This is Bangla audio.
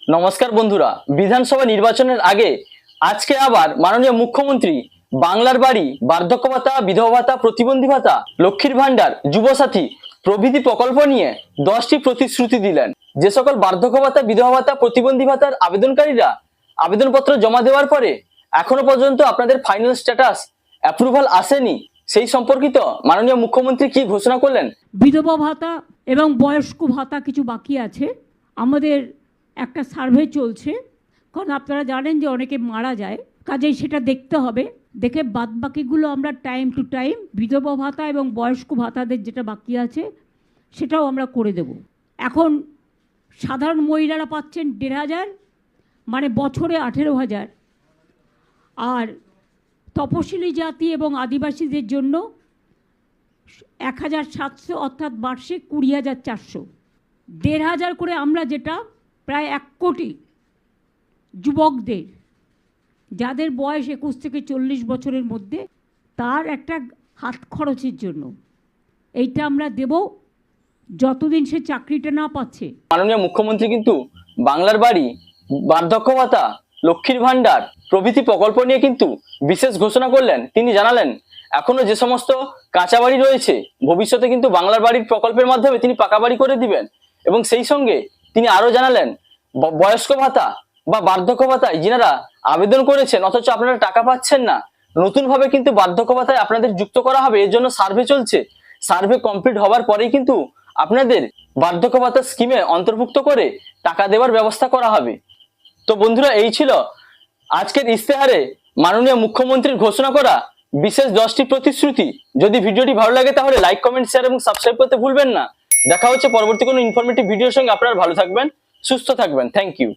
নমস্কার বন্ধুরা, বিধানসভা নির্বাচনের আগে আজকে আবার মাননীয় মুখ্যমন্ত্রী বাংলার বাড়ি, বার্ধক্য ভাতা, বিধবা ভাতা, প্রতিবন্ধী ভাতা, লক্ষ্মীর ভান্ডার, যুবসাথী প্রভৃতি প্রকল্প নিয়ে 10টি প্রতিশ্রুতি দিলেন। যে সকল বার্ধক্য ভাতা, বিধবা ভাতা, প্রতিবন্ধী ভাতার আবেদনকারীরা আবেদনপত্র জমা দেওয়ার পরে এখনো পর্যন্ত আপনাদের ফাইনাল স্ট্যাটাস অ্যাপ্রুভাল আসেনি, সেই সম্পর্কিত মাননীয় মুখ্যমন্ত্রী কি ঘোষণা করলেন? বিধবা ভাতা এবং বয়স্ক ভাতা কিছু বাকি আছে। আমাদের একটা সার্ভে চলছে, কারণ আপনারা জানেন যে অনেকে মারা যায়, কাজেই সেটা দেখতে হবে। দেখে বাদবাকিগুলো আমরা টাইম টু টাইম বিধবা ভাতা এবং বয়স্ক ভাতাদের যেটা বাকি আছে সেটাও আমরা করে দেব। এখন সাধারণ মহিলারা পাচ্ছেন 1,500, মানে বছরে 18,000, আর তপশিলি জাতি এবং আদিবাসীদের জন্য 1,700, অর্থাৎ বার্ষিক 20,400। 1,500 করে আমরা, যেটা প্রায় 1 কোটি যুবকদের যাদের বয়স 21 থেকে 40 বছরের মধ্যে, তার একটা হাত খরচের জন্য এইটা আমরা দেব যতদিন সে চাকরিটা না পাচ্ছে। মাননীয় মুখ্যমন্ত্রী কিন্তু বাংলার বাড়ি, বার্ধক্য ভাতা, লক্ষ্মীর ভান্ডার প্রভৃতি প্রকল্প নিয়ে কিন্তু বিশেষ ঘোষণা করলেন। তিনি জানালেন এখনো যে সমস্ত কাঁচা বাড়ি রয়েছে ভবিষ্যতে কিন্তু বাংলার বাড়ির প্রকল্পের মাধ্যমে তিনি পাকা বাড়ি করে দিবেন। এবং সেই সঙ্গে তিনি আরো জানালেন বয়স্ক ভাতা বা বার্ধক্য ভাতায় যিনারা আবেদন করেছেন অথচ আপনারা টাকা পাচ্ছেন না, নতুন ভাবে কিন্তু বার্ধক্য ভাতায় আপনাদের যুক্ত করা হবে। এর জন্য সার্ভে চলছে, সার্ভে কমপ্লিট হওয়ার পরেই কিন্তু আপনাদের বার্ধক্য ভাতা স্কিমে অন্তর্ভুক্ত করে টাকা দেওয়ার ব্যবস্থা করা হবে। তো বন্ধুরা, এই ছিল আজকের ইস্তেহারে মাননীয় মুখ্যমন্ত্রীর ঘোষণা করা বিশেষ 10টি প্রতিশ্রুতি। যদি ভিডিওটি ভালো লাগে তাহলে লাইক, কমেন্ট, শেয়ার এবং সাবস্ক্রাইব করতে ভুলবেন না। দেখা হচ্ছে পরবর্তী কোনো ইনফরমেটিভ ভিডিওর সঙ্গে। আপনারা ভালো থাকবেন, সুস্থ থাকবেন। Thank you.